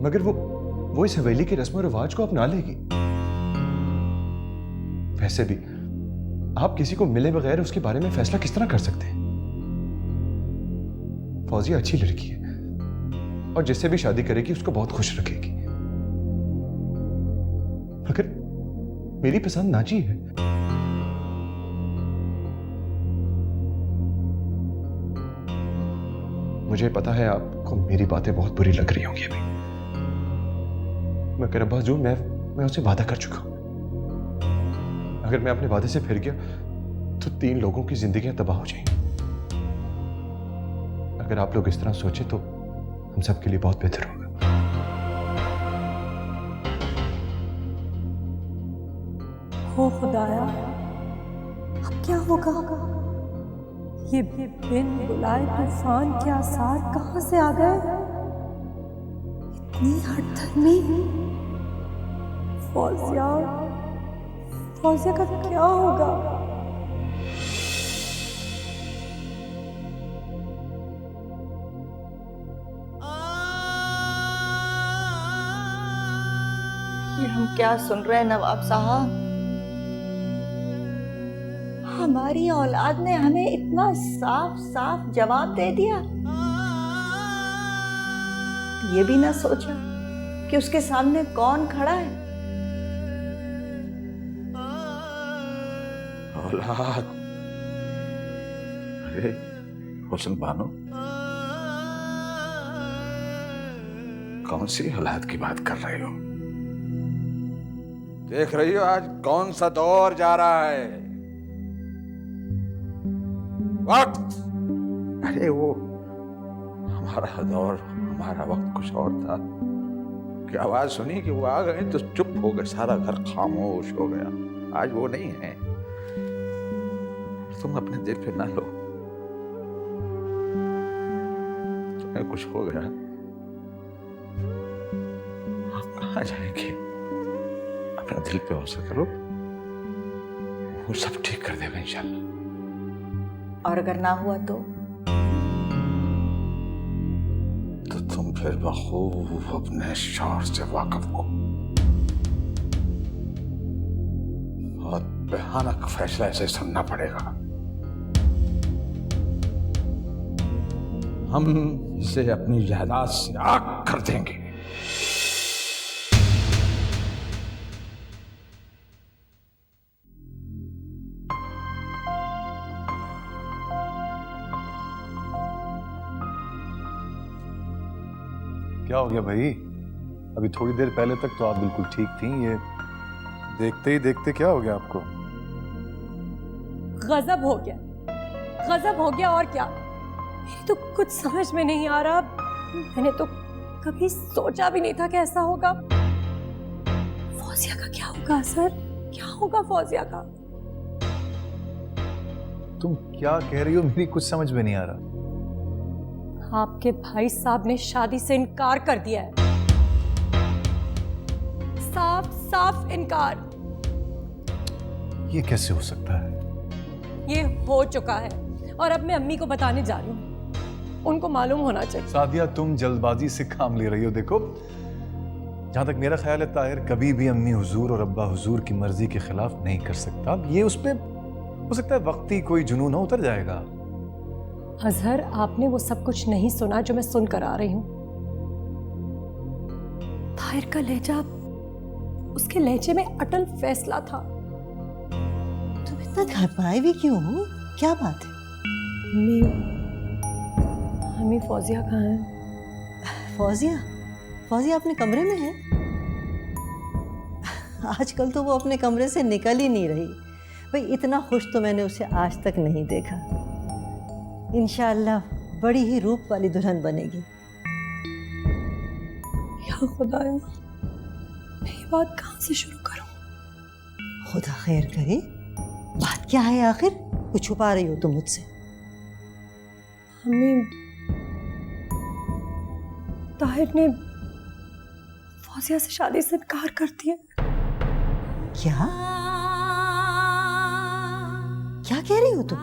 मगर वो इस हवेली की रस्म और रिवाज को अपना लेगी। वैसे भी आप किसी को मिले बगैर उसके बारे में फैसला किस तरह कर सकते हैं? फौजिया अच्छी लड़की है और जिससे भी शादी करेगी उसको बहुत खुश रखेगी। मगर मेरी पसंद नाजी है। मुझे पता है आपको मेरी बातें बहुत बुरी लग रही होंगी अभी, मगर अब्बा हुजूर मैं उससे वादा कर चुका हूं। अगर मैं अपने वादे से फिर गया तो 3 लोगों की जिंदगियां तबाह हो जाएंगी। अगर आप लोग इस तरह सोचे तो हम सब के लिए बहुत बेहतर होगा। हो खुदाया, अब क्या होगा? ये बिन बुलाए तूफान के आसार कहां से आ गए? इतनी हठधर्मी फौजिया का क्या होगा? ये हम क्या सुन रहे हैं नवाब साहब? हमारी औलाद ने हमें इतना साफ साफ जवाब दे दिया। ये भी ना सोचा कि उसके सामने कौन खड़ा है। औलाद? अरे हुस्न बानो, कौन सी औलाद की बात कर रहे हो? देख रही हो आज कौन सा दौर जा रहा है? वक्त, अरे वो हमारा दौर, हमारा वक्त कुछ और था कि आवाज सुनी कि वो आ गए तो चुप हो गए, सारा घर खामोश हो गया। आज वो नहीं है। तुम अपने दिल पे ना लो, तुम्हें कुछ हो गया आप कहाँ जाएंगे? अपना दिल पे हौसला करो, वो सब ठीक कर देगा इंशाल्लाह। और अगर ना हुआ तो तुम फिर बखूब अपने शौहर से वाकिफ हो। बहुत भयानक फैसला ऐसे सुनना पड़ेगा। हम इसे अपनी जायदाद से आग कर देंगे। क्या हो गया भाई? अभी थोड़ी देर पहले तक तो आप बिल्कुल ठीक थी। ये देखते ही देखते क्या हो गया आपको? गजब हो गया, गजब हो गया। और क्या? मेरी तो कुछ समझ में नहीं आ रहा। मैंने तो कभी सोचा भी नहीं था कि ऐसा होगा। फौजिया का क्या होगा सर? क्या होगा फौजिया का? तुम क्या कह रही हो? मेरी कुछ समझ में नहीं आ रहा। आपके भाई साहब ने शादी से इनकार कर दिया है, साफ साफ इनकार। ये कैसे हो सकता है? ये हो चुका है और अब मैं अम्मी को बताने जा रही हूँ। उनको मालूम होना चाहिए। सादिया, तुम जल्दबाजी से काम ले रही हो। देखो, जहां तक मेरा ख्याल है, ताहिर कभी भी अम्मी हुजूर और अब्बा हुजूर की मर्जी के खिलाफ नहीं कर सकता। अब ये उस पे हो सकता है वक्ती कोई जुनून हो, उतर जाएगा। अजहर, आपने वो सब कुछ नहीं सुना जो मैं सुनकर आ रही हूँ। ताहिर का लहजा, उसके लहजे में अटल फैसला था। तुम इतना घबराए भी क्यों हो? क्या बात है? अम्मी फौजिया कहाँ है? फौजिया अपने कमरे में है। आजकल तो वो अपने कमरे से निकल ही नहीं रही। भाई, इतना खुश तो मैंने उसे आज तक नहीं देखा। इंशाअल्लाह बड़ी ही रूप वाली दुल्हन बनेगी। या खुदाया, मैं ये बात कहाँ से शुरू करूं? खुदा खैर करे। बात क्या है आखिर? कुछ छुपा रही हो तुम मुझसे? अम्मी, ताहिर ने फौजिया से शादी से इनकार कर दिया। क्या क्या कह रही हो तुम?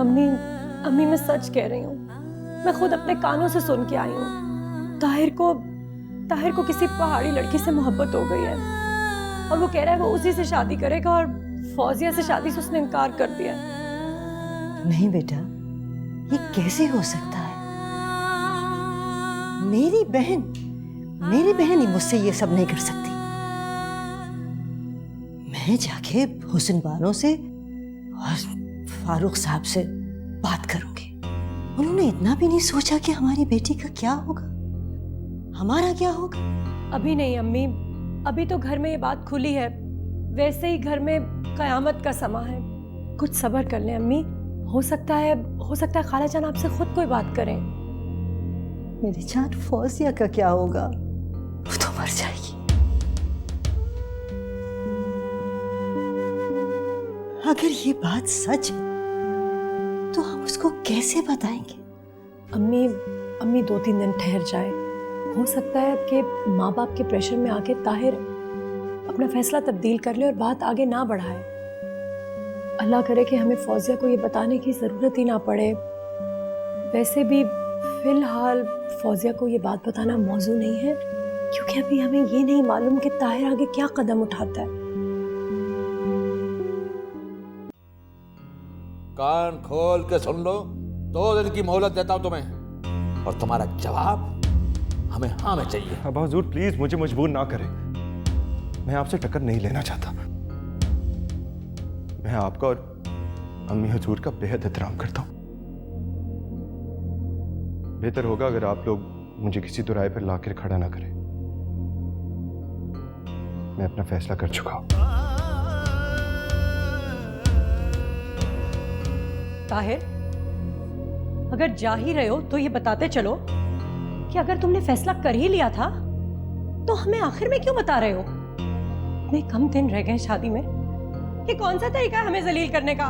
अम्मी, मैं सच कह रही हूँ। मैं खुद अपने कानों से सुन के आई हूँ। ताहिर को किसी पहाड़ी लड़की से मोहब्बत हो गई है और वो कह रहा है वो उसी से शादी करेगा और फौजिया से शादी से उसने इनकार कर दिया। नहीं बेटा, ये कैसे हो सकता है? मेरी बहन ही मुझसे ये सब नहीं कर सकती। मैं जाके हुस्न बानो से और फारूक साहब से बात करूंगी। उन्होंने इतना भी नहीं सोचा कि हमारी बेटी का क्या होगा, हमारा क्या होगा। अभी नहीं अम्मी, अभी तो घर में ये बात खुली है, वैसे ही घर में कयामत का समा है। कुछ सब्र कर लें अम्मी, हो सकता है खाला जान आपसे खुद कोई बात करें। मेरी जान फौजिया का क्या होगा? वो तो मर जाएगी। अगर ये बात सच है तो हम उसको कैसे बताएंगे? अम्मी 2-3 दिन ठहर जाए। हो सकता है कि माँ बाप के प्रेशर में आके ताहिर अपना फैसला तब्दील कर ले और बात आगे ना बढ़ाए। अल्लाह करे कि हमें फौजिया को ये बताने की ज़रूरत ही ना पड़े। वैसे भी फिलहाल फौजिया को ये बात बताना मौजू नहीं है, क्योंकि अभी हमें ये नहीं मालूम कि ताहिर आगे क्या कदम उठाता है। कान खोल के सुन लो, 2 दिन की मोहलत देता हूं तुम्हें, और तुम्हारा जवाब हमें हाँ में चाहिए। अब हुजूर प्लीज मुझे मजबूर ना करें, मैं आपसे टक्कर नहीं लेना चाहता। मैं आपका और अम्मी हुजूर का बेहद एहतराम करता हूं। बेहतर होगा अगर आप लोग मुझे किसी दुराए पर लाकर खड़ा ना करें। मैं अपना फैसला कर चुका हूं। ताहिर, अगर जा ही रहे हो तो ये बताते चलो कि अगर तुमने फैसला कर ही लिया था तो हमें आखिर में क्यों बता रहे हो? इतने कम दिन रह गए शादी में, ये कौन सा तरीका है हमें जलील करने का?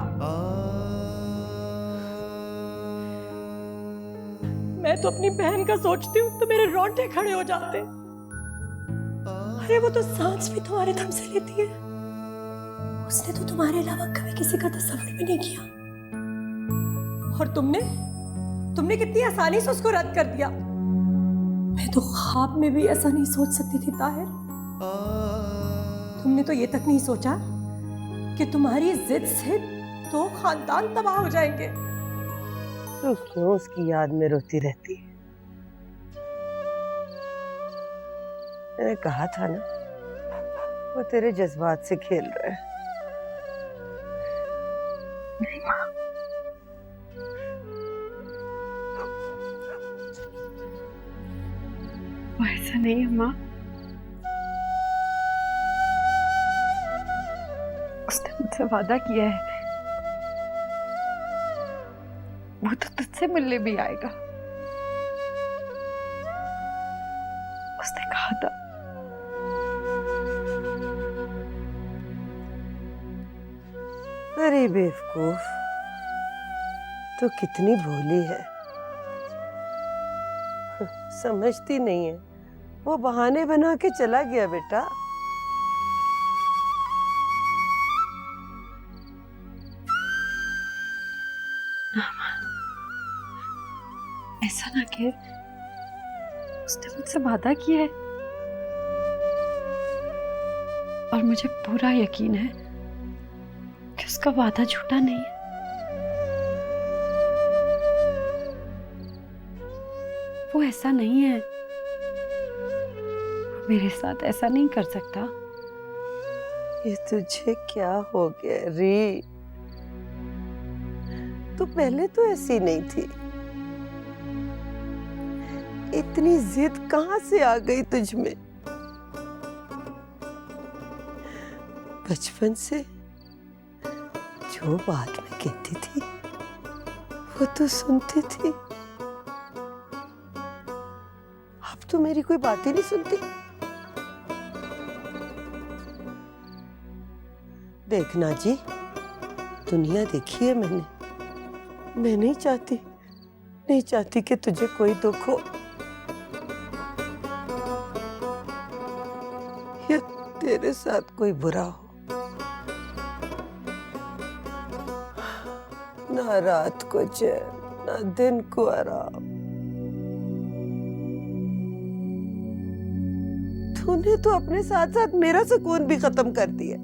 मैं तो अपनी बहन का सोचती हूँ तो मेरे रोंगटे खड़े हो जाते। अरे वो तो सांस भी तुम्हारे दम से लेती है। उसने तो तुम्हारे अलावा कभी किसी का तस्वीर भी नहीं किया, और तुमने कितनी आसानी से उसको रद्द कर दिया। मैं तो ख्वाब में भी ऐसा नहीं सोच सकती थी ताहिर। तुमने तो ये तक नहीं सोचा कि तुम्हारी जिद से 2 खानदान तबाह हो जाएंगे। तू क्यों उसकी याद में रोती रहती है? मैंने कहा था ना, वो तेरे जज्बात से खेल रहा है। नहीं माँ, वो ऐसा नहीं है माँ। उसने मुझसे वादा किया है, वो तो तुझसे मिलने भी आएगा। उसने कहा था। अरे बेवकूफ, तो कितनी भोली है, समझती नहीं है। वो बहाने बना के चला गया बेटा। ऐसा ना कह, उसने मुझसे वादा किया है और मुझे पूरा यकीन है कि उसका वादा झूठा नहीं है। वो ऐसा नहीं है, वो मेरे साथ ऐसा नहीं कर सकता। ये तुझे क्या हो गया री? तू पहले तो ऐसी नहीं थी। इतनी जिद कहां से आ गई तुझ में? बचपन से जो बात मैं कहती थी वो तो सुनती थी। अब तो मेरी कोई बात ही नहीं सुनती। देखना जी, दुनिया देखी है मैंने। मैं नहीं चाहती कि तुझे कोई दुख हो या तेरे साथ कोई बुरा हो। ना रात को चैन, ना दिन को आराम। तूने तो अपने साथ साथ मेरा सुकून भी खत्म कर दिया।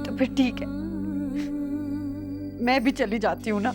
तो फिर ठीक है, मैं भी चली जाती हूँ ना।